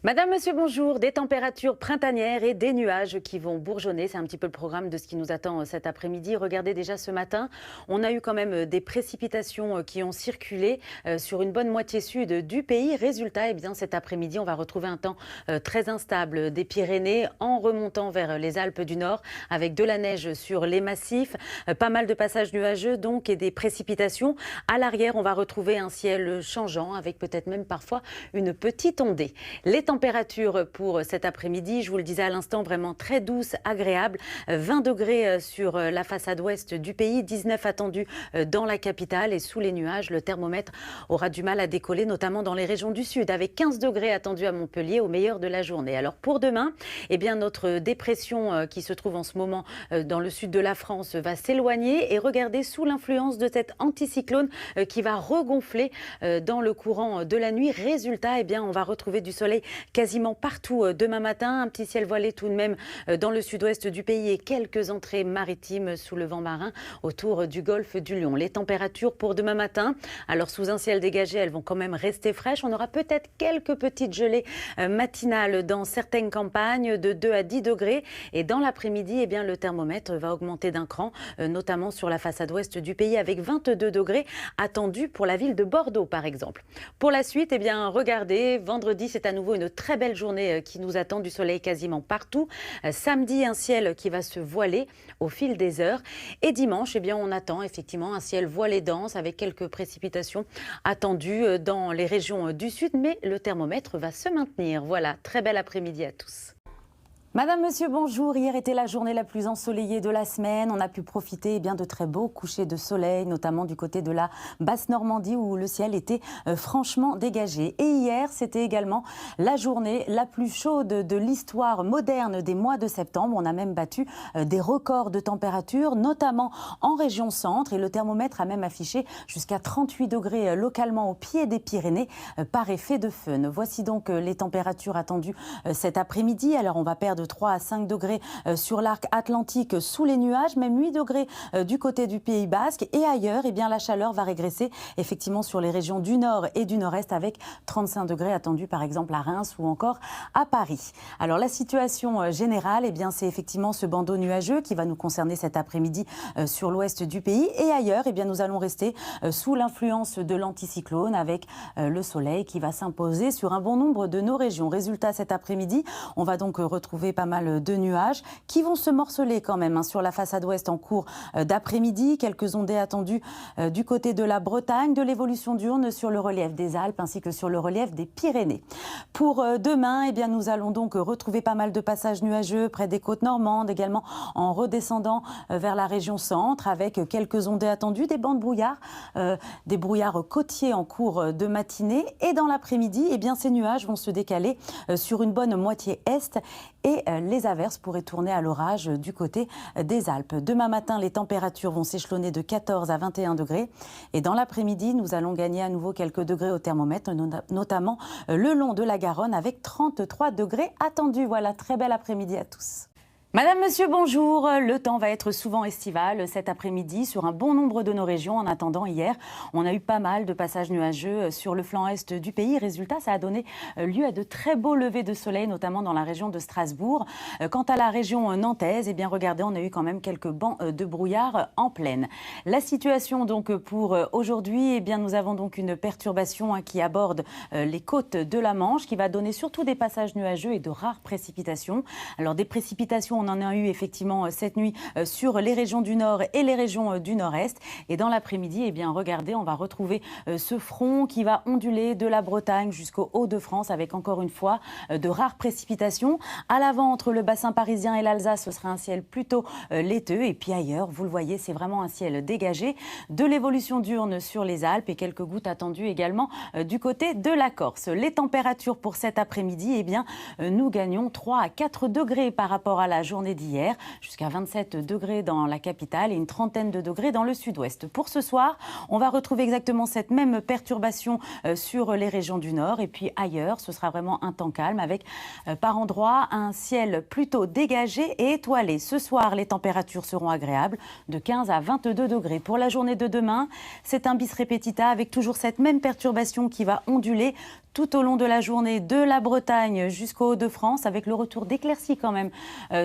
Madame, monsieur, bonjour. Des températures printanières et des nuages qui vont bourgeonner. C'est un petit peu le programme de ce qui nous attend cet après-midi. Regardez déjà ce matin, on a eu quand même des précipitations qui ont circulé sur une bonne moitié sud du pays. Résultat, eh bien, cet après-midi, on va retrouver un temps très instable des Pyrénées en remontant vers les Alpes du Nord avec de la neige sur les massifs. Pas mal de passages nuageux donc et des précipitations. À l'arrière, on va retrouver un ciel changeant avec peut-être même parfois une petite ondée. Les températures pour cet après-midi, je vous le disais à l'instant, vraiment très douce, agréable. 20 degrés sur la façade ouest du pays, 19 attendus dans la capitale et sous les nuages, le thermomètre aura du mal à décoller, notamment dans les régions du sud, avec 15 degrés attendus à Montpellier au meilleur de la journée. Alors pour demain, eh bien notre dépression qui se trouve en ce moment dans le sud de la France va s'éloigner et regardez sous l'influence de cet anticyclone qui va regonfler dans le courant de la nuit. Résultat, eh bien on va retrouver du soleil quasiment partout demain matin. Un petit ciel voilé tout de même dans le sud-ouest du pays et quelques entrées maritimes sous le vent marin autour du golfe du Lion. Les températures pour demain matin, alors sous un ciel dégagé, elles vont quand même rester fraîches. On aura peut-être quelques petites gelées matinales dans certaines campagnes de 2 à 10 degrés. Et dans l'après-midi, eh bien, le thermomètre va augmenter d'un cran, notamment sur la façade ouest du pays avec 22 degrés attendus pour la ville de Bordeaux par exemple. Pour la suite, eh bien, regardez, vendredi, c'est à nouveau une très belle journée qui nous attend, du soleil quasiment partout. Samedi, un ciel qui va se voiler au fil des heures. Et dimanche, eh bien, on attend effectivement un ciel voilé dense avec quelques précipitations attendues dans les régions du sud. Mais le thermomètre va se maintenir. Voilà, très bel après-midi à tous. Madame, monsieur, bonjour. Hier était la journée la plus ensoleillée de la semaine. On a pu profiter bien de très beaux couchers de soleil, notamment du côté de la Basse-Normandie où le ciel était franchement dégagé. Et hier, c'était également la journée la plus chaude de l'histoire moderne des mois de septembre. On a même battu des records de température, notamment en région centre. Et le thermomètre a même affiché jusqu'à 38 degrés localement au pied des Pyrénées par effet de fun. Voici donc les températures attendues cet après-midi. Alors, on va perdre de 3 à 5 degrés sur l'arc atlantique sous les nuages, même 8 degrés du côté du Pays Basque et ailleurs, eh bien, la chaleur va régresser effectivement sur les régions du nord et du nord-est avec 35 degrés attendus par exemple à Reims ou encore à Paris. Alors la situation générale, eh bien, c'est effectivement ce bandeau nuageux qui va nous concerner cet après-midi sur l'ouest du pays et ailleurs, eh bien, nous allons rester sous l'influence de l'anticyclone avec le soleil qui va s'imposer sur un bon nombre de nos régions. Résultat, cet après-midi, on va donc retrouver pas mal de nuages qui vont se morceler quand même sur la façade ouest en cours d'après-midi. Quelques ondées attendues du côté de la Bretagne, de l'évolution diurne sur le relief des Alpes ainsi que sur le relief des Pyrénées. Pour demain, eh bien, nous allons donc retrouver pas mal de passages nuageux près des côtes normandes, également en redescendant vers la région centre avec quelques ondées attendues, des bancs de brouillard, des brouillards côtiers en cours de matinée. Et dans l'après-midi, eh bien, ces nuages vont se décaler sur une bonne moitié est et les averses pourraient tourner à l'orage du côté des Alpes. Demain matin, les températures vont s'échelonner de 14 à 21 degrés. Et dans l'après-midi, nous allons gagner à nouveau quelques degrés au thermomètre, notamment le long de la Garonne avec 33 degrés attendus. Voilà, très bel après-midi à tous. Madame, monsieur, bonjour. Le temps va être souvent estival cet après-midi sur un bon nombre de nos régions. En attendant, hier, on a eu pas mal de passages nuageux sur le flanc est du pays. Résultat, ça a donné lieu à de très beaux levers de soleil, notamment dans la région de Strasbourg. Quant à la région nantaise, eh bien, regardez, on a eu quand même quelques bancs de brouillard en plaine. La situation donc pour aujourd'hui, eh bien, nous avons donc une perturbation qui aborde les côtes de la Manche, qui va donner surtout des passages nuageux et de rares précipitations. Alors, des précipitations, on en a eu effectivement cette nuit sur les régions du nord et les régions du nord-est. Et dans l'après-midi, eh bien, regardez, on va retrouver ce front qui va onduler de la Bretagne jusqu'au Hauts-de-France avec encore une fois de rares précipitations. À l'avant, entre le bassin parisien et l'Alsace, ce sera un ciel plutôt laiteux. Et puis ailleurs, vous le voyez, c'est vraiment un ciel dégagé. De l'évolution diurne sur les Alpes et quelques gouttes attendues également du côté de la Corse. Les températures pour cet après-midi, eh bien, nous gagnons 3 à 4 degrés par rapport à la journée d'hier, jusqu'à 27 degrés dans la capitale et une trentaine de degrés dans le sud-ouest. Pour ce soir, on va retrouver exactement cette même perturbation sur les régions du nord et puis ailleurs, ce sera vraiment un temps calme avec par endroits un ciel plutôt dégagé et étoilé. Ce soir, les températures seront agréables de 15 à 22 degrés. Pour la journée de demain, c'est un bis repetita avec toujours cette même perturbation qui va onduler tout au long de la journée de la Bretagne jusqu'aux Hauts-de-France, avec le retour d'éclaircies quand même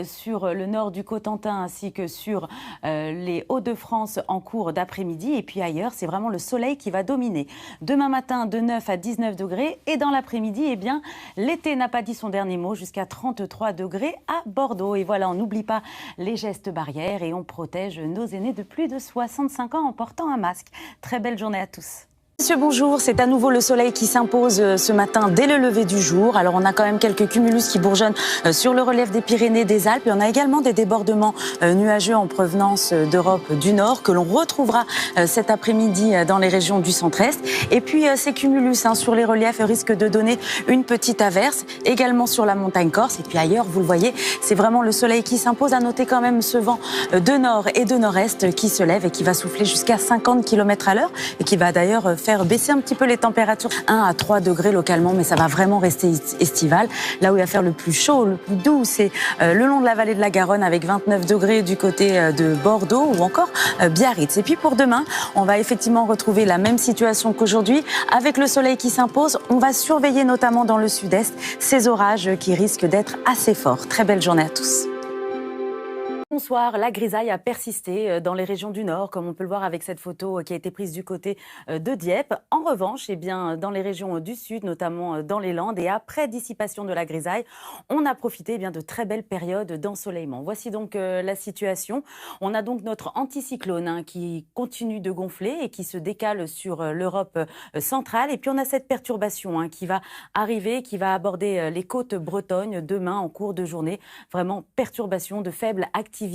sur le nord du Cotentin ainsi que sur les Hauts-de-France en cours d'après-midi. Et puis ailleurs, c'est vraiment le soleil qui va dominer. Demain matin, de 9 à 19 degrés. Et dans l'après-midi, eh bien, l'été n'a pas dit son dernier mot, jusqu'à 33 degrés à Bordeaux. Et voilà, on n'oublie pas les gestes barrières et on protège nos aînés de plus de 65 ans en portant un masque. Très belle journée à tous. Monsieur, bonjour. C'est à nouveau le soleil qui s'impose ce matin dès le lever du jour. Alors, on a quand même quelques cumulus qui bourgeonnent sur le relief des Pyrénées, des Alpes. Et on a également des débordements nuageux en provenance d'Europe du Nord que l'on retrouvera cet après-midi dans les régions du centre-est. Et puis, ces cumulus sur les reliefs risquent de donner une petite averse, également sur la montagne corse. Et puis ailleurs, vous le voyez, c'est vraiment le soleil qui s'impose. À noter quand même ce vent de nord et de nord-est qui se lève et qui va souffler jusqu'à 50 km à l'heure et qui va d'ailleurs faire baisser un petit peu les températures, 1 à 3 degrés localement, mais ça va vraiment rester estival. Là où il va faire le plus chaud, le plus doux, c'est le long de la vallée de la Garonne avec 29 degrés du côté de Bordeaux ou encore Biarritz. Et puis pour demain, on va effectivement retrouver la même situation qu'aujourd'hui. Avec le soleil qui s'impose, on va surveiller notamment dans le sud-est ces orages qui risquent d'être assez forts. Très belle journée à tous. Bonsoir, la grisaille a persisté dans les régions du Nord, comme on peut le voir avec cette photo qui a été prise du côté de Dieppe. En revanche, eh bien, dans les régions du Sud, notamment dans les Landes, et après dissipation de la grisaille, on a profité eh bien, de très belles périodes d'ensoleillement. Voici donc la situation. On a donc notre anticyclone qui continue de gonfler et qui se décale sur l'Europe centrale. Et puis on a cette perturbation qui va arriver, qui va aborder les côtes bretonnes demain en cours de journée. Vraiment perturbation de faible activité.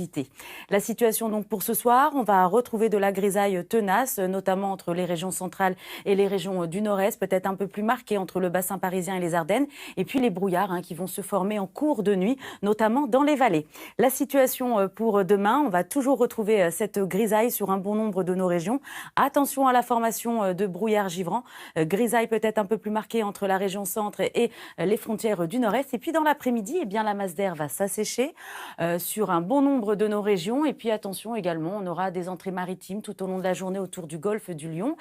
La situation donc pour ce soir, on va retrouver de la grisaille tenace, notamment entre les régions centrales et les régions du nord-est, peut-être un peu plus marquée entre le bassin parisien et les Ardennes, et puis les brouillards qui vont se former en cours de nuit, notamment dans les vallées. La situation pour demain, on va toujours retrouver cette grisaille sur un bon nombre de nos régions. Attention à la formation de brouillards givrants, grisaille peut-être un peu plus marquée entre la région centre et les frontières du nord-est. Et puis dans l'après-midi, eh bien, la masse d'air va s'assécher sur un bon nombre de nos régions. Et puis attention également, on aura des entrées maritimes tout au long de la journée autour du golfe du Lion.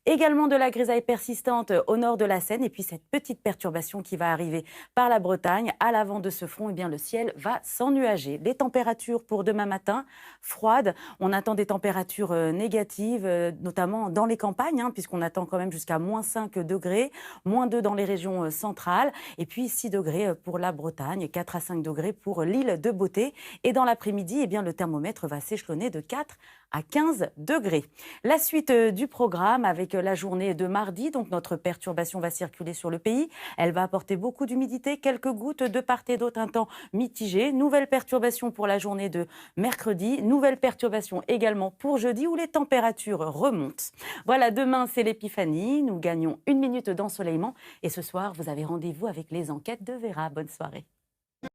Également de la grisaille persistante au nord de la Seine. Et puis cette petite perturbation qui va arriver par la Bretagne. À l'avant de ce front, eh bien, le ciel va s'ennuager. Les températures pour demain matin, froides. On attend des températures négatives, notamment dans les campagnes, puisqu'on attend quand même jusqu'à moins 5 degrés, moins 2 dans les régions centrales. Et puis 6 degrés pour la Bretagne, 4 à 5 degrés pour l'île de Beauté. Et dans l'après-midi, eh bien, le thermomètre va s'échelonner de 4 à 15 degrés. La suite du programme avec la journée de mardi, donc notre perturbation va circuler sur le pays. Elle va apporter beaucoup d'humidité, quelques gouttes de part et d'autre, un temps mitigé. Nouvelle perturbation pour la journée de mercredi. Nouvelle perturbation également pour jeudi où les températures remontent. Voilà, demain c'est l'épiphanie. Nous gagnons 1 minute d'ensoleillement. Et ce soir, vous avez rendez-vous avec les enquêtes de Vera. Bonne soirée.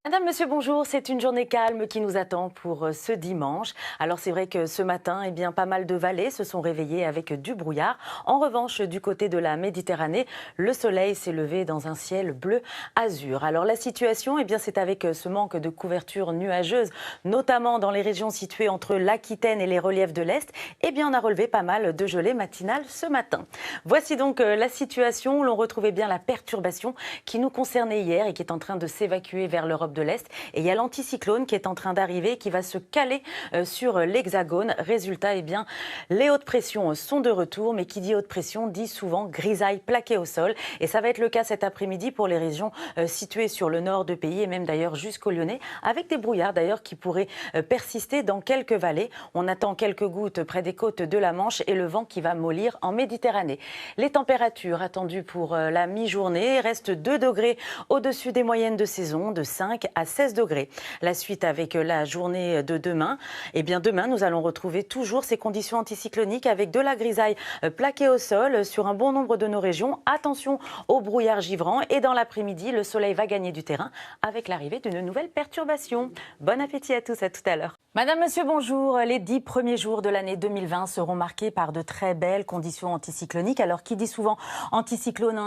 Madame, monsieur, bonjour. C'est une journée calme qui nous attend pour ce dimanche. Alors c'est vrai que ce matin, eh bien, pas mal de vallées se sont réveillées avec du brouillard. En revanche, du côté de la Méditerranée, le soleil s'est levé dans un ciel bleu azur. Alors la situation, eh bien, c'est avec ce manque de couverture nuageuse, notamment dans les régions situées entre l'Aquitaine et les reliefs de l'Est, eh bien, on a relevé pas mal de gelée matinale ce matin. Voici donc la situation. L'on retrouvait bien la perturbation qui nous concernait hier et qui est en train de s'évacuer vers l'Europe de l'Est. Et il y a l'anticyclone qui est en train d'arriver, qui va se caler sur l'Hexagone. Résultat, eh bien, les hautes pressions sont de retour, mais qui dit haute pression dit souvent grisaille plaquée au sol. Et ça va être le cas cet après-midi pour les régions situées sur le nord du pays et même d'ailleurs jusqu'au Lyonnais, avec des brouillards d'ailleurs qui pourraient persister dans quelques vallées. On attend quelques gouttes près des côtes de la Manche et le vent qui va mollir en Méditerranée. Les températures attendues pour la mi-journée restent 2 degrés au-dessus des moyennes de saison, de 5 à 16 degrés. La suite avec la journée de demain. Eh bien, demain, nous allons retrouver toujours ces conditions anticycloniques avec de la grisaille plaquée au sol sur un bon nombre de nos régions. Attention aux brouillards givrants. Et dans l'après-midi, le soleil va gagner du terrain avec l'arrivée d'une nouvelle perturbation. Bon appétit à tous, à tout à l'heure. Madame, Monsieur, bonjour. Les 10 premiers jours de l'année 2020 seront marqués par de très belles conditions anticycloniques. Alors, qui dit souvent anticyclone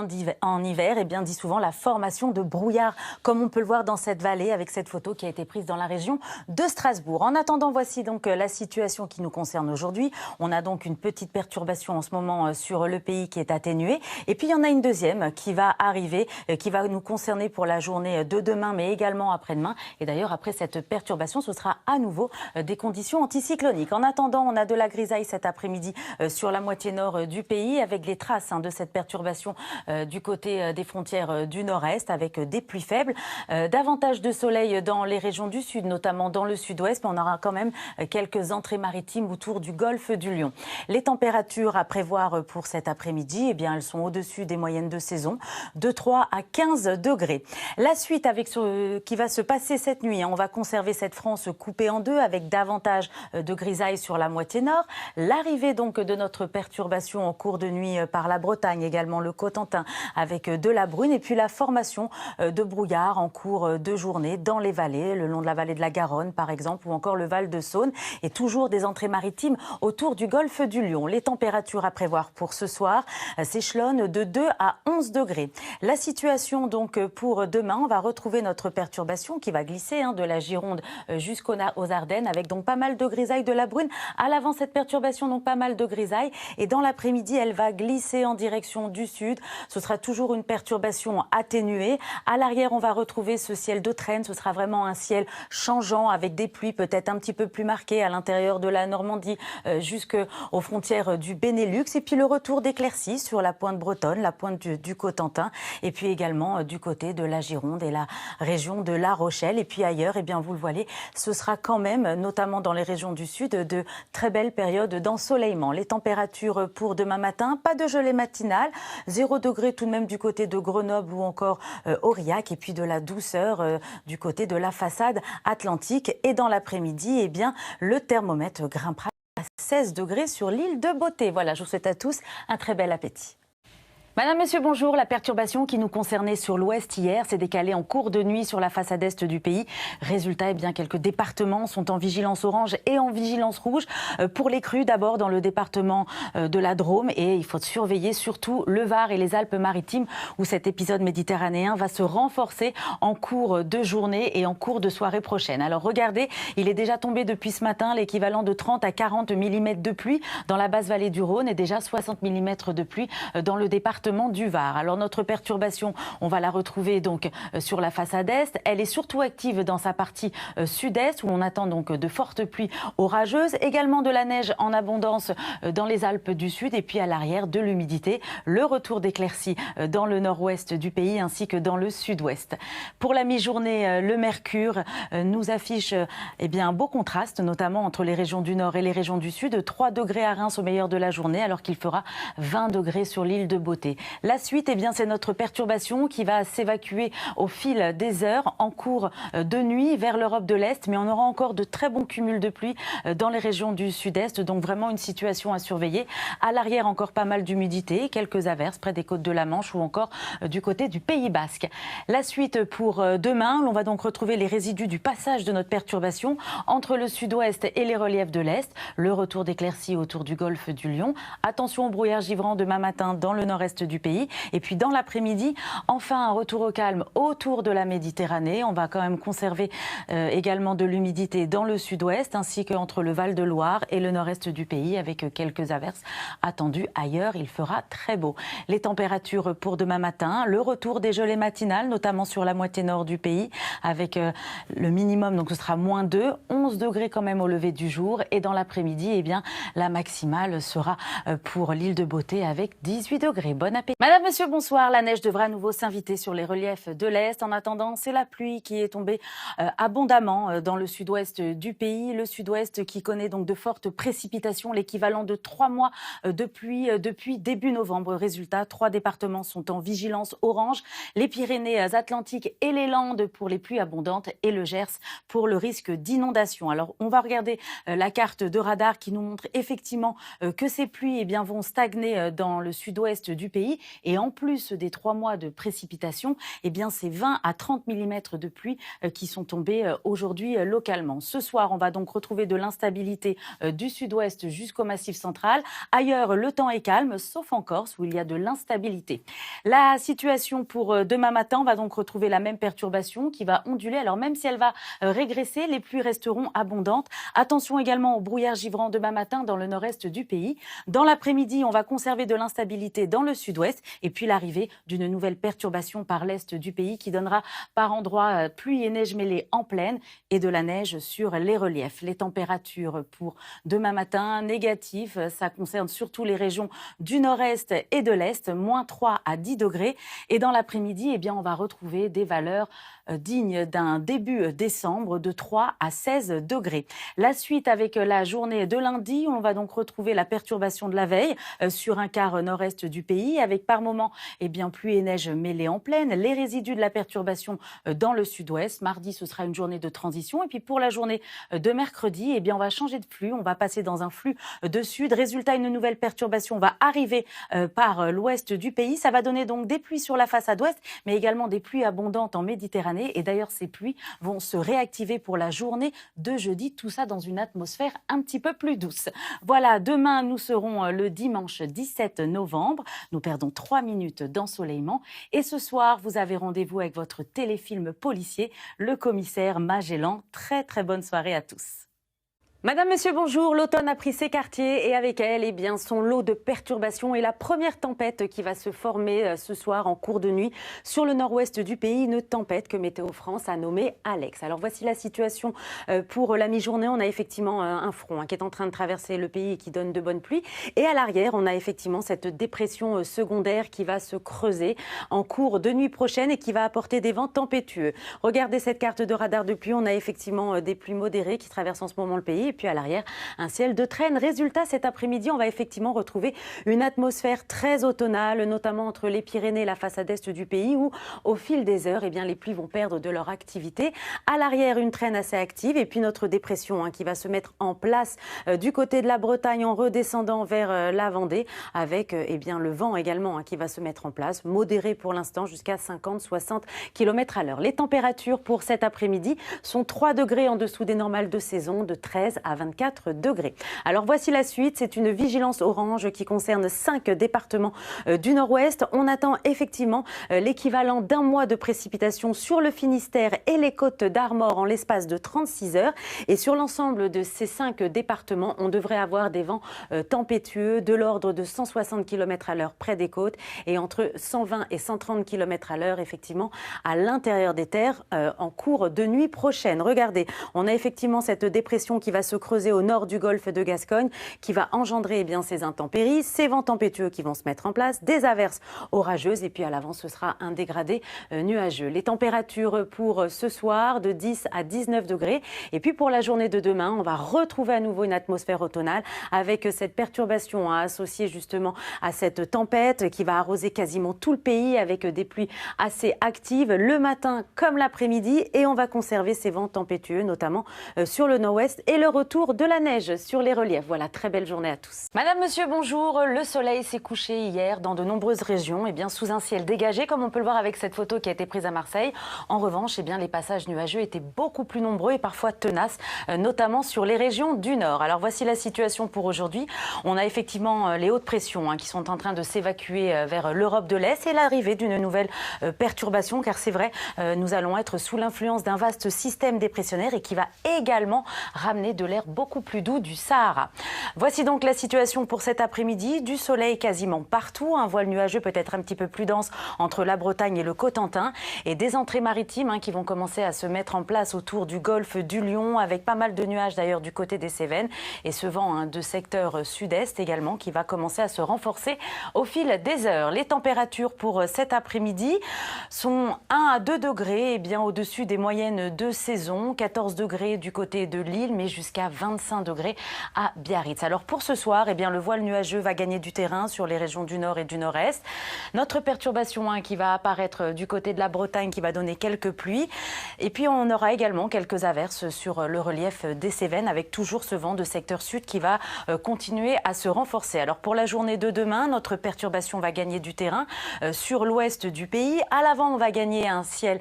en hiver, eh bien, dit souvent la formation de brouillard, comme on peut le voir dans cette vallée avec cette photo qui a été prise dans la région de Strasbourg. En attendant, voici donc la situation qui nous concerne aujourd'hui. On a donc une petite perturbation en ce moment sur le pays qui est atténuée. Et puis, il y en a une deuxième qui va arriver, qui va nous concerner pour la journée de demain, mais également après-demain. Et d'ailleurs, après cette perturbation, ce sera à nouveau des conditions anticycloniques. En attendant, on a de la grisaille cet après-midi sur la moitié nord du pays avec les traces de cette perturbation du côté des frontières du nord-est avec des pluies faibles. Davantage de soleil dans les régions du sud, notamment dans le sud-ouest, mais on aura quand même quelques entrées maritimes autour du golfe du Lion. Les températures à prévoir pour cet après-midi, eh bien, elles sont au-dessus des moyennes de saison, de 3 à 15 degrés. La suite avec ce qui va se passer cette nuit, on va conserver cette France coupée en deux avec davantage de grisailles sur la moitié nord. L'arrivée donc de notre perturbation en cours de nuit par la Bretagne, également le Cotentin avec de la bruine et puis la formation de brouillard en cours de journée dans les vallées, le long de la vallée de la Garonne par exemple ou encore le Val de Saône et toujours des entrées maritimes autour du golfe du Lion. Les températures à prévoir pour ce soir s'échelonnent de 2 à 11 degrés. La situation donc pour demain, on va retrouver notre perturbation qui va glisser de la Gironde jusqu'aux Ardennes avec donc pas mal de grisailles, de la bruine. À l'avant, cette perturbation, donc pas mal de grisailles. Et dans l'après-midi, elle va glisser en direction du sud. Ce sera toujours une perturbation atténuée. À l'arrière, on va retrouver ce ciel de traîne. Ce sera vraiment un ciel changeant avec des pluies peut-être un petit peu plus marquées à l'intérieur de la Normandie jusqu'aux frontières du Benelux. Et puis le retour d'éclaircies sur la pointe bretonne, la pointe du Cotentin. Et puis également du côté de la Gironde et la région de La Rochelle. Et puis ailleurs, eh bien, vous le voyez, ce sera quand même, notamment dans les régions du sud, de très belles périodes d'ensoleillement. Les températures pour demain matin, pas de gelée matinale, 0 degré tout de même du côté de Grenoble ou encore Aurillac, et puis de la douceur du côté de la façade atlantique. Et dans l'après-midi, eh bien, le thermomètre grimpera à 16 degrés sur l'île de Beauté. Voilà, je vous souhaite à tous un très bel appétit. Madame, Monsieur, bonjour. La perturbation qui nous concernait sur l'ouest hier s'est décalée en cours de nuit sur la façade est du pays. Résultat, eh bien, quelques départements sont en vigilance orange et en vigilance rouge. Pour les crues, d'abord dans le département de la Drôme. Et il faut surveiller surtout le Var et les Alpes-Maritimes où cet épisode méditerranéen va se renforcer en cours de journée et en cours de soirée prochaine. Alors regardez, il est déjà tombé depuis ce matin l'équivalent de 30 à 40 mm de pluie dans la basse vallée du Rhône et déjà 60 mm de pluie dans le département du Var. Alors notre perturbation, on va la retrouver donc sur la façade est. Elle est surtout active dans sa partie sud-est où on attend donc de fortes pluies orageuses, également de la neige en abondance dans les Alpes du Sud et puis à l'arrière de l'humidité, le retour d'éclaircies dans le nord-ouest du pays ainsi que dans le sud-ouest. Pour la mi-journée, le mercure nous affiche eh bien, un beau contraste, notamment entre les régions du nord et les régions du sud, 3 degrés à Reims au meilleur de la journée alors qu'il fera 20 degrés sur l'île de Beauté. La suite, eh bien, c'est notre perturbation qui va s'évacuer au fil des heures en cours de nuit vers l'Europe de l'Est. Mais on aura encore de très bons cumuls de pluie dans les régions du sud-est. Donc vraiment une situation à surveiller. À l'arrière, encore pas mal d'humidité, quelques averses près des côtes de la Manche ou encore du côté du Pays Basque. La suite pour demain, on va donc retrouver les résidus du passage de notre perturbation entre le sud-ouest et les reliefs de l'Est. Le retour d'éclaircies autour du golfe du Lion. Attention au brouillard givrant demain matin dans le nord-est du pays. Et puis dans l'après-midi, enfin un retour au calme autour de la Méditerranée. On va quand même conserver également de l'humidité dans le sud-ouest ainsi qu'entre le Val-de-Loire et le nord-est du pays avec quelques averses attendues. Ailleurs, il fera très beau. Les températures pour demain matin, le retour des gelées matinales, notamment sur la moitié nord du pays avec le minimum, donc ce sera -2, 11 degrés quand même au lever du jour. Et dans l'après-midi, eh bien, la maximale sera pour l'île de Beauté avec 18 degrés. Bon appétit. Madame, Monsieur, bonsoir. La neige devra à nouveau s'inviter sur les reliefs de l'Est. En attendant, c'est la pluie qui est tombée abondamment dans le sud-ouest du pays. Le sud-ouest qui connaît donc de fortes précipitations, l'équivalent de 3 mois de pluie depuis début novembre. Résultat, 3 départements sont en vigilance orange. Les Pyrénées-Atlantiques et les Landes pour les pluies abondantes et le Gers pour le risque d'inondation. Alors, on va regarder la carte de radar qui nous montre effectivement que ces pluies vont stagner dans le sud-ouest du pays. pays. Et en plus des 3 mois de précipitations, eh bien, c'est 20 à 30 mm de pluie qui sont tombés aujourd'hui localement. Ce soir, on va donc retrouver de l'instabilité du sud-ouest jusqu'au Massif central. Ailleurs, le temps est calme, sauf en Corse où il y a de l'instabilité. La situation pour demain matin, on va donc retrouver la même perturbation qui va onduler. Alors même si elle va régresser, les pluies resteront abondantes. Attention également au brouillard givrant demain matin dans le nord-est du pays. Dans l'après-midi, on va conserver de l'instabilité dans le sud-ouest et puis l'arrivée d'une nouvelle perturbation par l'est du pays qui donnera par endroits pluie et neige mêlée en plaine et de la neige sur les reliefs. Les températures pour demain matin, négatives, ça concerne surtout les régions du nord-est et de l'est, moins 3 à 10 degrés. Et dans l'après-midi, eh bien, on va retrouver des valeurs dignes d'un début décembre de 3 à 16 degrés. La suite avec la journée de lundi, on va donc retrouver la perturbation de la veille sur un quart nord-est du pays avec par moments eh bien, pluie et neige mêlées en plaine, les résidus de la perturbation dans le sud-ouest. Mardi, ce sera une journée de transition. Et puis pour la journée de mercredi, eh bien, on va changer de flux. On va passer dans un flux de sud. Résultat, une nouvelle perturbation va arriver par l'ouest du pays. Ça va donner donc des pluies sur la façade ouest, mais également des pluies abondantes en Méditerranée. Et d'ailleurs, ces pluies vont se réactiver pour la journée de jeudi. Tout ça dans une atmosphère un petit peu plus douce. Voilà, demain, nous serons le dimanche 17 novembre. Nous perdons 3 minutes d'ensoleillement. Et ce soir, vous avez rendez-vous avec votre téléfilm policier, Le Commissaire Magellan. Très, très bonne soirée à tous. Madame, Monsieur, bonjour. L'automne a pris ses quartiers et avec elle, eh bien, son lot de perturbations et la première tempête qui va se former ce soir en cours de nuit sur le nord-ouest du pays. Une tempête que Météo France a nommée Alex. Alors voici la situation pour la mi-journée. On a effectivement un front qui est en train de traverser le pays et qui donne de bonnes pluies. Et à l'arrière, on a effectivement cette dépression secondaire qui va se creuser en cours de nuit prochaine et qui va apporter des vents tempétueux. Regardez cette carte de radar de pluie. On a effectivement des pluies modérées qui traversent en ce moment le pays. Et puis à l'arrière, un ciel de traîne. Résultat, cet après-midi, on va effectivement retrouver une atmosphère très automnale, notamment entre les Pyrénées et la façade est du pays, où au fil des heures, eh bien, les pluies vont perdre de leur activité. À l'arrière, une traîne assez active et puis notre dépression qui va se mettre en place du côté de la Bretagne en redescendant vers la Vendée, avec eh bien, le vent également qui va se mettre en place, modéré pour l'instant jusqu'à 50-60 km à l'heure. Les températures pour cet après-midi sont 3 degrés en dessous des normales de saison, de 13 à 24 degrés. Alors voici la suite, c'est une vigilance orange qui concerne 5 départements du nord-ouest. On attend effectivement l'équivalent d'un mois de précipitations sur le Finistère et les côtes d'Armor en l'espace de 36 heures. Et sur l'ensemble de ces 5 départements, on devrait avoir des vents tempétueux de l'ordre de 160 km à l'heure près des côtes et entre 120 et 130 km à l'heure effectivement à l'intérieur des terres en cours de nuit prochaine. Regardez, on a effectivement cette dépression qui va se creuser au nord du golfe de Gascogne, qui va engendrer eh bien, ces intempéries, ces vents tempétueux qui vont se mettre en place, des averses orageuses et puis à l'avance ce sera un dégradé nuageux. Les températures pour ce soir de 10 à 19 degrés et puis pour la journée de demain, on va retrouver à nouveau une atmosphère automnale avec cette perturbation associée justement à cette tempête qui va arroser quasiment tout le pays avec des pluies assez actives le matin comme l'après-midi et on va conserver ces vents tempétueux notamment sur le nord-ouest et le retour de la neige sur les reliefs. Voilà, très belle journée à tous. Madame, Monsieur, bonjour. Le soleil s'est couché hier dans de nombreuses régions, sous un ciel dégagé, comme on peut le voir avec cette photo qui a été prise à Marseille. En revanche, les passages nuageux étaient beaucoup plus nombreux et parfois tenaces, notamment sur les régions du nord. Alors voici la situation pour aujourd'hui. On a effectivement les hautes pressions qui sont en train de s'évacuer vers l'Europe de l'Est et l'arrivée d'une nouvelle perturbation, car c'est vrai, nous allons être sous l'influence d'un vaste système dépressionnaire et qui va également ramener de l'air beaucoup plus doux du Sahara. Voici donc la situation pour cet après-midi. Du soleil quasiment partout, un voile nuageux peut-être un petit peu plus dense entre la Bretagne et le Cotentin et des entrées maritimes qui vont commencer à se mettre en place autour du golfe du Lion avec pas mal de nuages d'ailleurs du côté des Cévennes et ce vent de secteur sud-est également qui va commencer à se renforcer au fil des heures. Les températures pour cet après-midi sont 1 à 2 degrés au-dessus des moyennes de saison, 14 degrés du côté de Lille mais jusqu'à jusqu'à 25 degrés à Biarritz. Alors pour ce soir, eh bien, le voile nuageux va gagner du terrain sur les régions du nord et du nord-est. Notre perturbation qui va apparaître du côté de la Bretagne, qui va donner quelques pluies. Et puis on aura également quelques averses sur le relief des Cévennes, avec toujours ce vent de secteur sud qui va continuer à se renforcer. Alors pour la journée de demain, notre perturbation va gagner du terrain sur l'ouest du pays. À l'avant, on va garder un ciel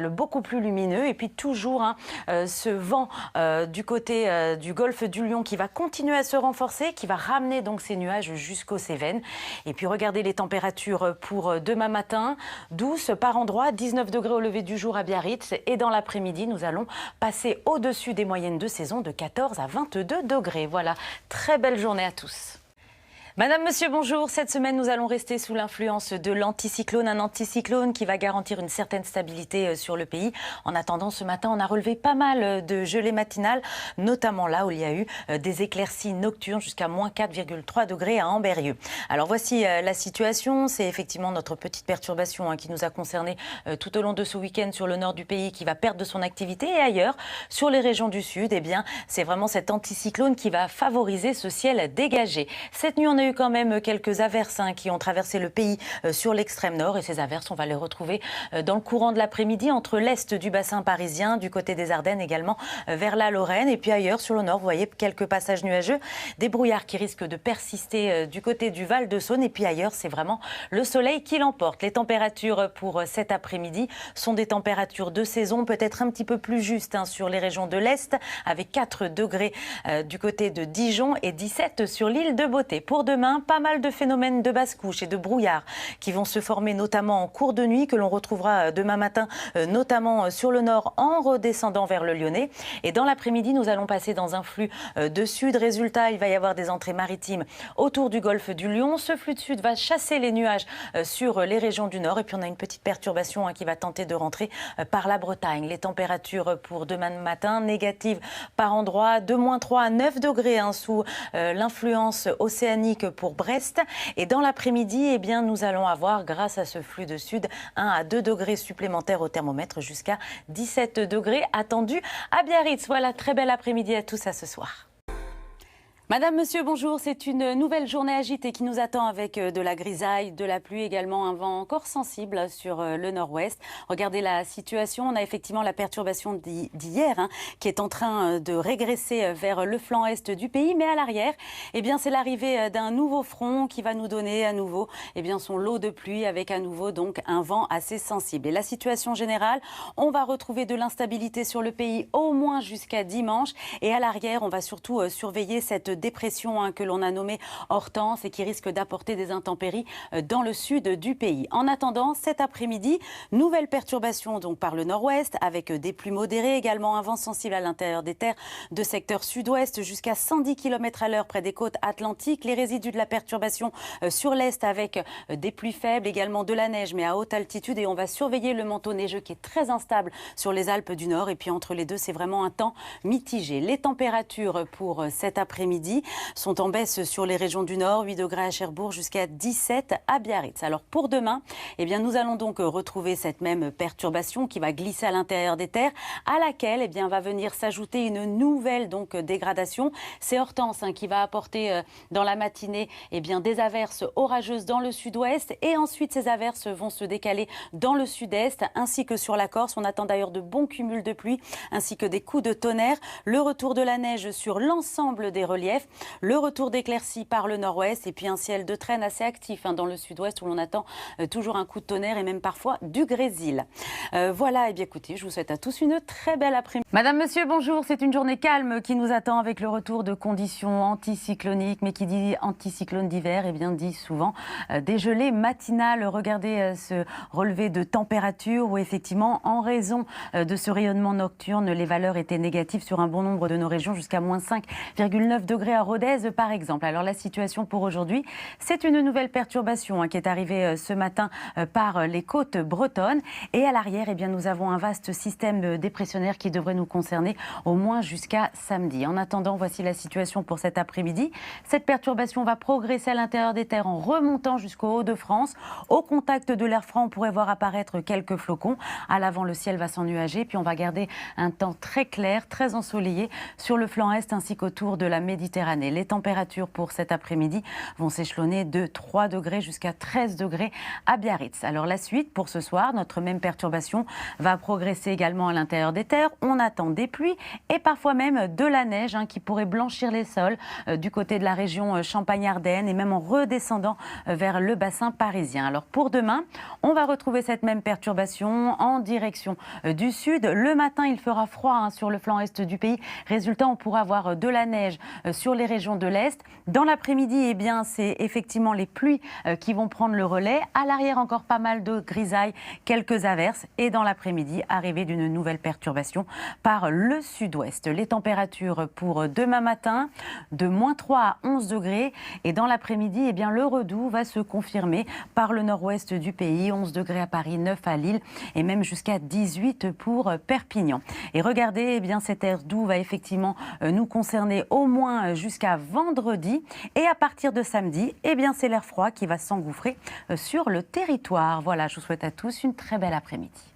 beaucoup plus lumineux. Et puis toujours ce vent du côté du golfe du Lion qui va continuer à se renforcer, qui va ramener donc ces nuages jusqu'aux Cévennes. Et puis regardez les températures pour demain matin, douce par endroits, 19 degrés au lever du jour à Biarritz. Et dans l'après-midi, nous allons passer au-dessus des moyennes de saison de 14 à 22 degrés. Voilà, très belle journée à tous. Madame, monsieur, bonjour. Cette semaine, nous allons rester sous l'influence de l'anticyclone. Un anticyclone qui va garantir une certaine stabilité sur le pays. En attendant, ce matin, on a relevé pas mal de gelées matinales, notamment là où il y a eu des éclaircies nocturnes jusqu'à moins 4,3 degrés à Ambérieu. Alors voici la situation. C'est effectivement notre petite perturbation qui nous a concernés tout au long de ce week-end sur le nord du pays qui va perdre de son activité. Et ailleurs, sur les régions du sud, eh bien, c'est vraiment cet anticyclone qui va favoriser ce ciel dégagé. Cette nuit, on a eu quand même quelques averses qui ont traversé le pays sur l'extrême nord. Et ces averses, on va les retrouver dans le courant de l'après-midi entre l'est du bassin parisien, du côté des Ardennes également, vers la Lorraine. Et puis ailleurs, sur le nord, vous voyez quelques passages nuageux, des brouillards qui risquent de persister du côté du Val-de-Saône. Et puis ailleurs, c'est vraiment le soleil qui l'emporte. Les températures pour cet après-midi sont des températures de saison, peut-être un petit peu plus justes sur les régions de l'Est, avec 4 degrés du côté de Dijon et 17 sur l'île de Beauté. Pour demain, pas mal de phénomènes de basse couche et de brouillard qui vont se former notamment en cours de nuit, que l'on retrouvera demain matin, notamment sur le nord en redescendant vers le Lyonnais. Et dans l'après-midi, nous allons passer dans un flux de sud. Résultat, il va y avoir des entrées maritimes autour du golfe du Lion. Ce flux de sud va chasser les nuages sur les régions du nord. Et puis on a une petite perturbation qui va tenter de rentrer par la Bretagne. Les températures pour demain matin, négatives par endroits, de moins 3 à 9 degrés sous l'influence océanique pour Brest. Et dans l'après-midi, eh bien, nous allons avoir, grâce à ce flux de sud, 1 à 2 degrés supplémentaires au thermomètre, jusqu'à 17 degrés attendus à Biarritz. Voilà, très bel après-midi à tous, à ce soir. Madame, monsieur, bonjour. C'est une nouvelle journée agitée qui nous attend avec de la grisaille, de la pluie également, un vent encore sensible sur le nord-ouest. Regardez la situation. On a effectivement la perturbation d'hier qui est en train de régresser vers le flanc est du pays. Mais à l'arrière, eh bien, c'est l'arrivée d'un nouveau front qui va nous donner à nouveau son lot de pluie avec à nouveau donc un vent assez sensible. Et la situation générale, on va retrouver de l'instabilité sur le pays au moins jusqu'à dimanche. Et à l'arrière, on va surtout surveiller cette dépression que l'on a nommée Hortense et qui risque d'apporter des intempéries dans le sud du pays. En attendant, cet après-midi, nouvelle perturbation donc par le nord-ouest avec des pluies modérées, également un vent sensible à l'intérieur des terres de secteur sud-ouest jusqu'à 110 km à l'heure près des côtes atlantiques. Les résidus de la perturbation sur l'est avec des pluies faibles, également de la neige mais à haute altitude, et on va surveiller le manteau neigeux qui est très instable sur les Alpes du Nord. Et puis entre les deux, c'est vraiment un temps mitigé. Les températures pour cet après-midi sont en baisse sur les régions du Nord, 8 degrés à Cherbourg jusqu'à 17 à Biarritz. Alors pour demain, eh bien, nous allons donc retrouver cette même perturbation qui va glisser à l'intérieur des terres, à laquelle eh bien, va venir s'ajouter une nouvelle donc, dégradation. C'est Hortense qui va apporter dans la matinée eh bien, des averses orageuses dans le sud-ouest, et ensuite ces averses vont se décaler dans le sud-est ainsi que sur la Corse. On attend d'ailleurs de bons cumuls de pluie ainsi que des coups de tonnerre, le retour de la neige sur l'ensemble des reliefs, le retour d'éclaircies par le nord-ouest et puis un ciel de traîne assez actif dans le sud-ouest où l'on attend toujours un coup de tonnerre et même parfois du grésil. Voilà, et bien écoutez, je vous souhaite à tous une très belle après-midi. Madame, monsieur, bonjour. C'est une journée calme qui nous attend avec le retour de conditions anticycloniques, mais qui dit anticyclone d'hiver, et bien dit souvent des gelées matinales. Regardez ce relevé de température où effectivement, en raison de ce rayonnement nocturne, les valeurs étaient négatives sur un bon nombre de nos régions jusqu'à moins 5,9 degrés degrés à Rodez par exemple. Alors la situation pour aujourd'hui, c'est une nouvelle perturbation qui est arrivée ce matin par les côtes bretonnes. Et à l'arrière, eh bien, nous avons un vaste système dépressionnaire qui devrait nous concerner au moins jusqu'à samedi. En attendant, voici la situation pour cet après-midi. Cette perturbation va progresser à l'intérieur des terres en remontant jusqu'au Hauts-de-France. Au contact de l'air froid, on pourrait voir apparaître quelques flocons. À l'avant, le ciel va s'ennuager, puis on va garder un temps très clair, très ensoleillé sur le flanc est ainsi qu'autour de la Méditerranée. Les températures pour cet après-midi vont s'échelonner de 3 degrés jusqu'à 13 degrés à Biarritz. Alors la suite pour ce soir, notre même perturbation va progresser également à l'intérieur des terres. On attend des pluies et parfois même de la neige qui pourrait blanchir les sols du côté de la région Champagne-Ardenne et même en redescendant vers le bassin parisien. Alors pour demain, on va retrouver cette même perturbation en direction du sud. Le matin, il fera froid sur le flanc est du pays. Résultat, on pourra avoir de la neige sur les régions de l'Est. Dans l'après-midi, eh bien, c'est effectivement les pluies qui vont prendre le relais. À l'arrière, encore pas mal de grisailles, quelques averses. Et dans l'après-midi, arrivée d'une nouvelle perturbation par le sud-ouest. Les températures pour demain matin, de -3 à 11 degrés. Et dans l'après-midi, eh bien, le redout va se confirmer par le nord-ouest du pays. 11 degrés à Paris, 9 à Lille et même jusqu'à 18 pour Perpignan. Et regardez, eh bien, cet air doux va effectivement nous concerner au moins jusqu'à vendredi. Et à partir de samedi, eh bien, c'est l'air froid qui va s'engouffrer sur le territoire. Voilà, je vous souhaite à tous une très belle après-midi.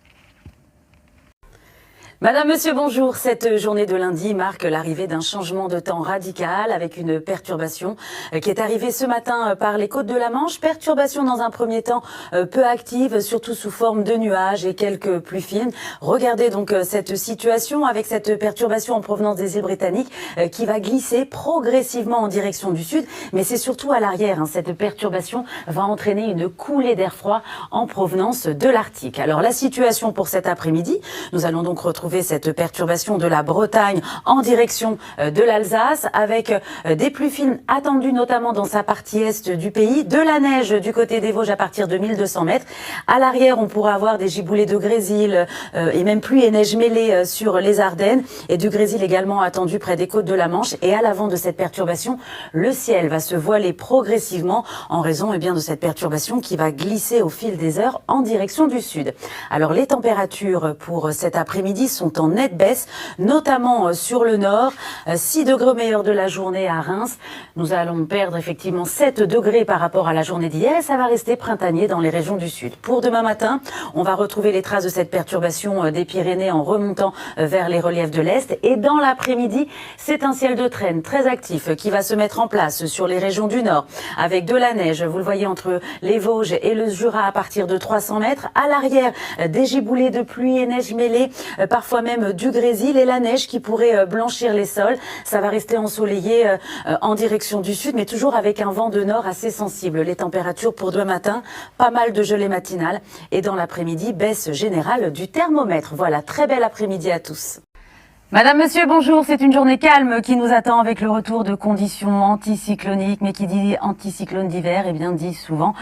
Madame, Monsieur, bonjour. Cette journée de lundi marque l'arrivée d'un changement de temps radical avec une perturbation qui est arrivée ce matin par les côtes de la Manche. Perturbation dans un premier temps peu active, surtout sous forme de nuages et quelques pluies fines. Regardez donc cette situation avec cette perturbation en provenance des îles britanniques qui va glisser progressivement en direction du sud. Mais c'est surtout à l'arrière. Cette perturbation va entraîner une coulée d'air froid en provenance de l'Arctique. Alors la situation pour cet après-midi, nous allons donc retrouver cette perturbation de la Bretagne en direction de l'Alsace avec des pluies fines attendues notamment dans sa partie est du pays, de la neige du côté des Vosges à partir de 1200 mètres. À l'arrière, on pourra avoir des giboulées de grésil et même pluie et neige mêlée sur les Ardennes et du grésil également attendu près des côtes de la Manche. Et à l'avant de cette perturbation, le ciel va se voiler progressivement en raison de cette perturbation qui va glisser au fil des heures en direction du sud. Alors les températures pour cet après-midi sont en nette baisse, notamment sur le nord. 6 degrés au meilleur de la journée à Reims. Nous allons perdre effectivement 7 degrés par rapport à la journée d'hier et ça va rester printanier dans les régions du sud. Pour demain matin, on va retrouver les traces de cette perturbation des Pyrénées en remontant vers les reliefs de l'Est. Et dans l'après-midi, c'est un ciel de traîne très actif qui va se mettre en place sur les régions du nord avec de la neige. Vous le voyez entre les Vosges et le Jura à partir de 300 mètres. À l'arrière, des giboulées de pluie et neige mêlée, parfois même du grésil et la neige qui pourrait blanchir les sols. Ça va rester ensoleillé en direction du sud, mais toujours avec un vent de nord assez sensible. Les températures pour demain matin, pas mal de gelée matinale et dans l'après-midi, baisse générale du thermomètre. Voilà, très bel après-midi à tous. Madame, Monsieur, bonjour. C'est une journée calme qui nous attend avec le retour de conditions anticycloniques. Mais qui dit anticyclone d'hiver, eh bien, dit souvent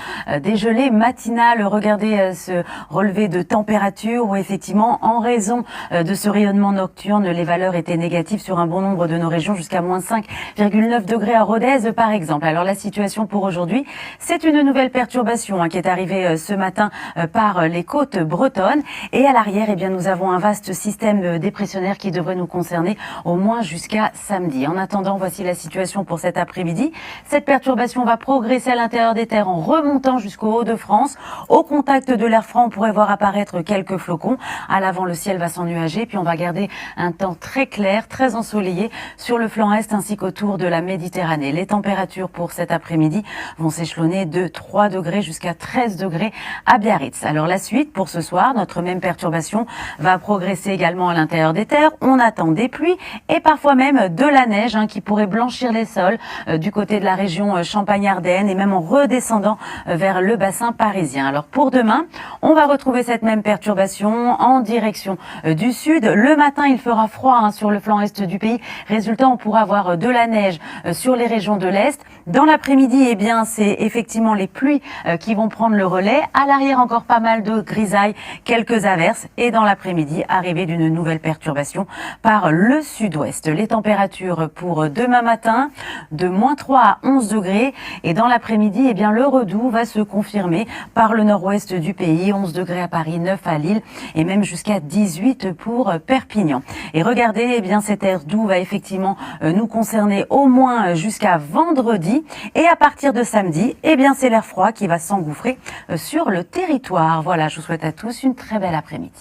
des gelées matinales. Regardez ce relevé de température où effectivement, en raison de ce rayonnement nocturne, les valeurs étaient négatives sur un bon nombre de nos régions jusqu'à -5,9 degrés à Rodez, par exemple. Alors la situation pour aujourd'hui, c'est une nouvelle perturbation qui est arrivée ce matin par les côtes bretonnes. Et à l'arrière, eh bien, nous avons un vaste système dépressionnaire qui devrait nous concerner au moins jusqu'à samedi. En attendant, voici la situation pour cet après-midi. Cette perturbation va progresser à l'intérieur des terres en remontant jusqu'au Hauts-de-France. Au contact de l'air froid, on pourrait voir apparaître quelques flocons. À l'avant, le ciel va s'ennuager, puis on va garder un temps très clair, très ensoleillé sur le flanc est ainsi qu'autour de la Méditerranée. Les températures pour cet après-midi vont s'échelonner de 3 degrés jusqu'à 13 degrés à Biarritz. Alors la suite pour ce soir, notre même perturbation va progresser également à l'intérieur des terres. On attend des pluies et parfois même de la neige qui pourrait blanchir les sols du côté de la région Champagne-Ardenne et même en redescendant vers le bassin parisien. Alors pour demain, on va retrouver cette même perturbation en direction du sud. Le matin, il fera froid sur le flanc est du pays. Résultat, on pourra avoir de la neige sur les régions de l'Est. Dans l'après-midi, eh bien, c'est effectivement les pluies qui vont prendre le relais. À l'arrière, encore pas mal de grisailles, quelques averses. Et dans l'après-midi, arrivée d'une nouvelle perturbation par le sud-ouest. Les températures pour demain matin de -3 à 11 degrés et dans l'après-midi, eh bien, le redout va se confirmer par le nord-ouest du pays, 11 degrés à Paris, 9 à Lille et même jusqu'à 18 pour Perpignan. Et regardez, eh bien, cet air doux va effectivement nous concerner au moins jusqu'à vendredi et à partir de samedi, eh bien, c'est l'air froid qui va s'engouffrer sur le territoire. Voilà, je vous souhaite à tous une très belle après-midi.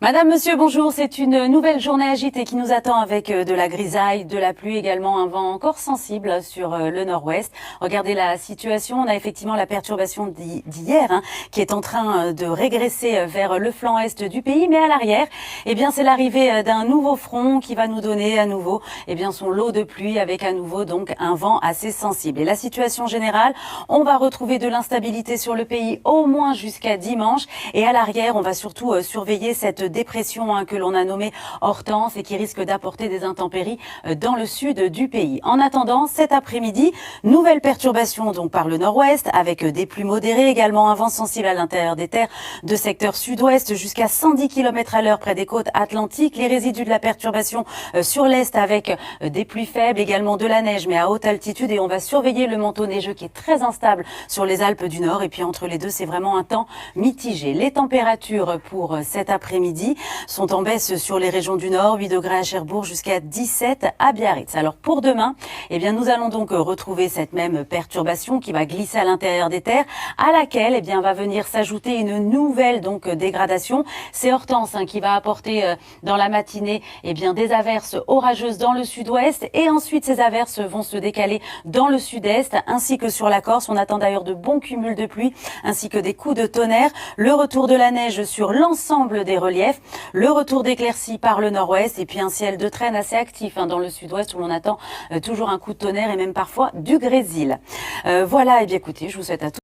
Madame, monsieur, bonjour. C'est une nouvelle journée agitée qui nous attend avec de la grisaille, de la pluie également, un vent encore sensible sur le nord-ouest. Regardez la situation. On a effectivement la perturbation d'hier qui est en train de régresser vers le flanc est du pays. Mais à l'arrière, eh bien, c'est l'arrivée d'un nouveau front qui va nous donner à nouveau, eh bien, son lot de pluie avec à nouveau donc un vent assez sensible. Et la situation générale, on va retrouver de l'instabilité sur le pays au moins jusqu'à dimanche. Et à l'arrière, on va surtout surveiller cette dépression que l'on a nommée Hortense et qui risque d'apporter des intempéries dans le sud du pays. En attendant, cet après-midi, nouvelle perturbation donc par le nord-ouest avec des pluies modérées, également un vent sensible à l'intérieur des terres de secteur sud-ouest jusqu'à 110 km à l'heure près des côtes atlantiques. Les résidus de la perturbation sur l'est avec des pluies faibles, également de la neige mais à haute altitude et on va surveiller le manteau neigeux qui est très instable sur les Alpes du Nord et puis entre les deux, c'est vraiment un temps mitigé. Les températures pour cet après-midi sont en baisse sur les régions du Nord, 8 degrés à Cherbourg jusqu'à 17 à Biarritz. Alors pour demain, eh bien nous allons donc retrouver cette même perturbation qui va glisser à l'intérieur des terres, à laquelle eh bien va venir s'ajouter une nouvelle donc dégradation. C'est Hortense qui va apporter dans la matinée eh bien des averses orageuses dans le sud-ouest et ensuite ces averses vont se décaler dans le sud-est ainsi que sur la Corse. On attend d'ailleurs de bons cumuls de pluie ainsi que des coups de tonnerre. Le retour de la neige sur l'ensemble des reliefs. Le retour d'éclaircies par le nord-ouest et puis un ciel de traîne assez actif dans le sud-ouest où l'on attend toujours un coup de tonnerre et même parfois du grésil. Voilà, et bien écoutez, je vous souhaite à tous.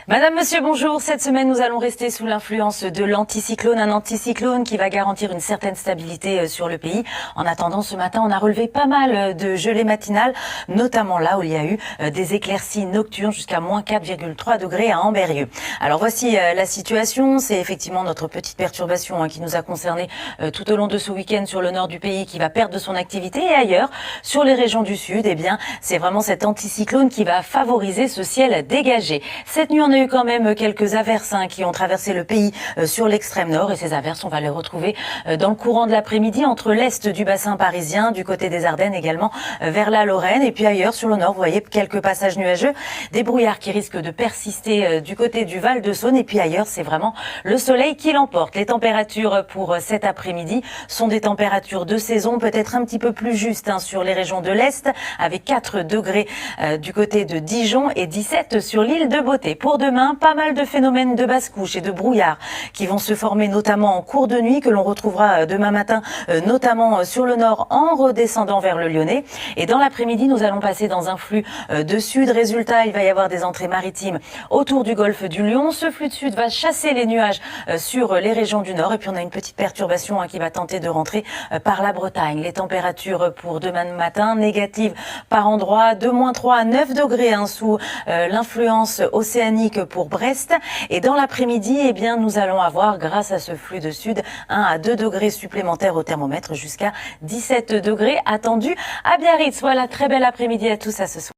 Madame, monsieur, bonjour. Cette semaine, nous allons rester sous l'influence de l'anticyclone, un anticyclone qui va garantir une certaine stabilité sur le pays. En attendant, ce matin, on a relevé pas mal de gelées matinales, notamment là où il y a eu des éclaircies nocturnes jusqu'à -4,3 degrés à Ambérieu. Alors voici la situation. C'est effectivement notre petite perturbation qui nous a concerné tout au long de ce week-end sur le nord du pays qui va perdre de son activité et ailleurs, sur les régions du sud, eh bien, c'est vraiment cet anticyclone qui va favoriser ce ciel dégagé. Cette nuit, on a eu quand même quelques averses qui ont traversé le pays sur l'extrême nord et ces averses, on va les retrouver dans le courant de l'après-midi entre l'est du bassin parisien, du côté des Ardennes également vers la Lorraine et puis ailleurs sur le nord, vous voyez quelques passages nuageux, des brouillards qui risquent de persister du côté du Val-de-Saône et puis ailleurs, c'est vraiment le soleil qui l'emporte. Les températures pour cet après-midi sont des températures de saison, peut-être un petit peu plus justes sur les régions de l'est avec 4 degrés du côté de Dijon et 17 sur l'île de Beauté. Pour demain, pas mal de phénomènes de basse couche et de brouillard qui vont se former notamment en cours de nuit que l'on retrouvera demain matin, notamment sur le nord en redescendant vers le Lyonnais. Et dans l'après-midi, nous allons passer dans un flux de sud. Résultat, il va y avoir des entrées maritimes autour du golfe du Lion. Ce flux de sud va chasser les nuages sur les régions du nord. Et puis on a une petite perturbation qui va tenter de rentrer par la Bretagne. Les températures pour demain matin, négatives par endroits, de -3 à 9 degrés sous l'influence océanique pour Brest. Et dans l'après-midi, eh bien, nous allons avoir, grâce à ce flux de sud, 1 à 2 degrés supplémentaires au thermomètre jusqu'à 17 degrés attendus à Biarritz. Voilà, très bel après-midi à tous, à ce soir.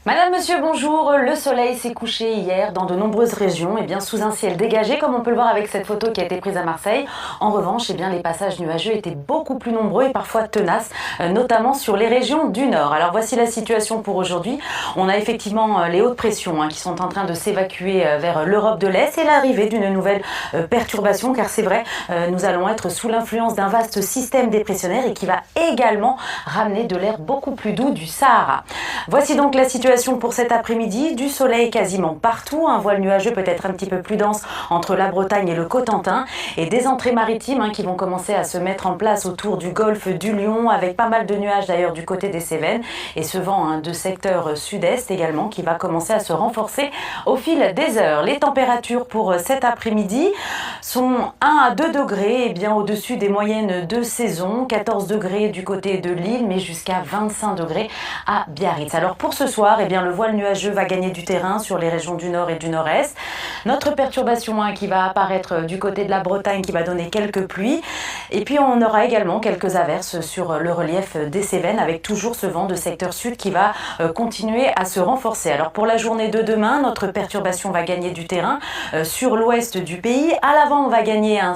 Madame, monsieur, bonjour. Le soleil s'est couché hier dans de nombreuses régions, et bien sous un ciel dégagé, comme on peut le voir avec cette photo qui a été prise à Marseille. En revanche, eh bien, les passages nuageux étaient beaucoup plus nombreux et parfois tenaces, notamment sur les régions du nord. Alors voici la situation pour aujourd'hui. On a effectivement les hautes pressions qui sont en train de s'évacuer vers l'Europe de l'Est et l'arrivée d'une nouvelle perturbation, car c'est vrai, nous allons être sous l'influence d'un vaste système dépressionnaire et qui va également ramener de l'air beaucoup plus doux du Sahara. Voici donc la situation pour cet après-midi, du soleil quasiment partout, un voile nuageux peut-être un petit peu plus dense entre la Bretagne et le Cotentin et des entrées maritimes qui vont commencer à se mettre en place autour du golfe du Lion avec pas mal de nuages d'ailleurs du côté des Cévennes et ce vent de secteur sud-est également qui va commencer à se renforcer au fil des heures. Les températures pour cet après-midi sont 1 à 2 degrés et bien au-dessus des moyennes de saison, 14 degrés du côté de Lille mais jusqu'à 25 degrés à Biarritz. Alors pour ce soir, eh bien, le voile nuageux va gagner du terrain sur les régions du nord et du nord-est. Notre perturbation qui va apparaître du côté de la Bretagne qui va donner quelques pluies. Et puis on aura également quelques averses sur le relief des Cévennes avec toujours ce vent de secteur sud qui va continuer à se renforcer. Alors pour la journée de demain, notre perturbation va gagner du terrain sur l'ouest du pays. À l'avant, on va garder un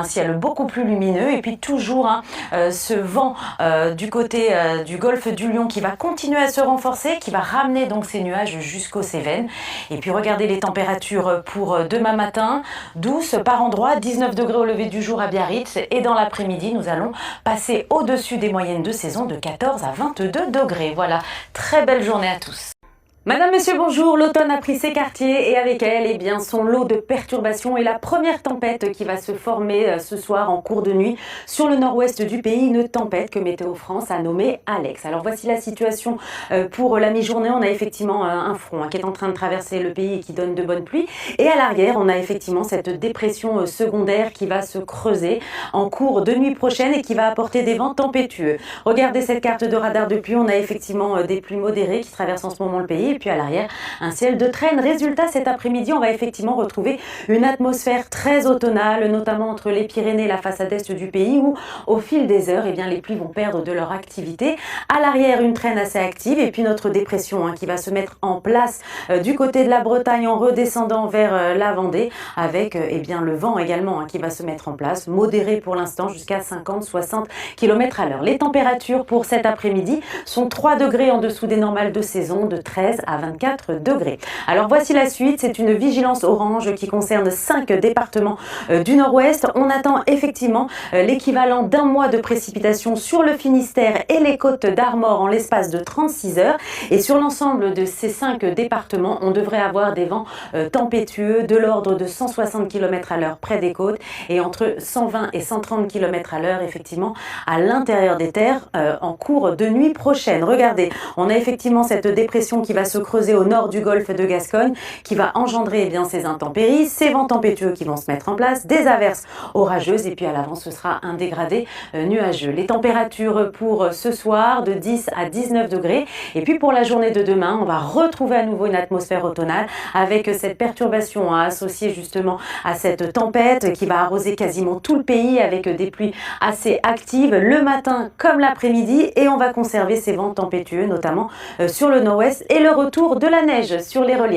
ciel beaucoup plus lumineux et puis toujours ce vent du côté du golfe du Lion qui va continuer à se renforcer, qui va ramener donc ces nuages jusqu'aux Cévennes. Et puis regardez les températures pour demain matin, douces par endroits, 19 degrés au lever du jour à Biarritz et dans l'après-midi, nous allons passer au-dessus des moyennes de saison de 14 à 22 degrés. Voilà, très belle journée à tous. Madame, monsieur, bonjour. L'automne a pris ses quartiers et avec elle, eh bien, son lot de perturbations et la première tempête qui va se former ce soir en cours de nuit sur le nord-ouest du pays. Une tempête que Météo France a nommée Alex. Alors voici la situation pour la mi-journée. On a effectivement un front qui est en train de traverser le pays et qui donne de bonnes pluies. Et à l'arrière, on a effectivement cette dépression secondaire qui va se creuser en cours de nuit prochaine et qui va apporter des vents tempétueux. Regardez cette carte de radar de pluie. On a effectivement des pluies modérées qui traversent en ce moment le pays. Et puis à l'arrière, un ciel de traîne. Résultat, cet après-midi, on va effectivement retrouver une atmosphère très automnale, notamment entre les Pyrénées et la façade est du pays, où au fil des heures, eh bien, les pluies vont perdre de leur activité. À l'arrière, une traîne assez active et puis notre dépression qui va se mettre en place du côté de la Bretagne en redescendant vers la Vendée, avec eh bien, le vent également qui va se mettre en place, modéré pour l'instant jusqu'à 50-60 km à l'heure. Les températures pour cet après-midi sont 3 degrés en dessous des normales de saison, de 13 à 24 degrés. Alors voici la suite, c'est une vigilance orange qui concerne 5 départements du nord-ouest. On attend effectivement l'équivalent d'un mois de précipitations sur le Finistère et les côtes d'Armor en l'espace de 36 heures. Et sur l'ensemble de ces 5 départements, on devrait avoir des vents tempétueux de l'ordre de 160 km à l'heure près des côtes et entre 120 et 130 km à l'heure effectivement à l'intérieur des terres en cours de nuit prochaine. Regardez, on a effectivement cette dépression qui va se creuser au nord du golfe de Gascogne, qui va engendrer eh bien, ces intempéries, ces vents tempétueux qui vont se mettre en place, des averses orageuses et puis à l'avant ce sera un dégradé nuageux. Les températures pour ce soir de 10 à 19 degrés et puis pour la journée de demain, on va retrouver à nouveau une atmosphère automnale avec cette perturbation associée justement à cette tempête qui va arroser quasiment tout le pays avec des pluies assez actives le matin comme l'après-midi et on va conserver ces vents tempétueux notamment sur le nord-ouest et le retour de la neige sur les reliefs.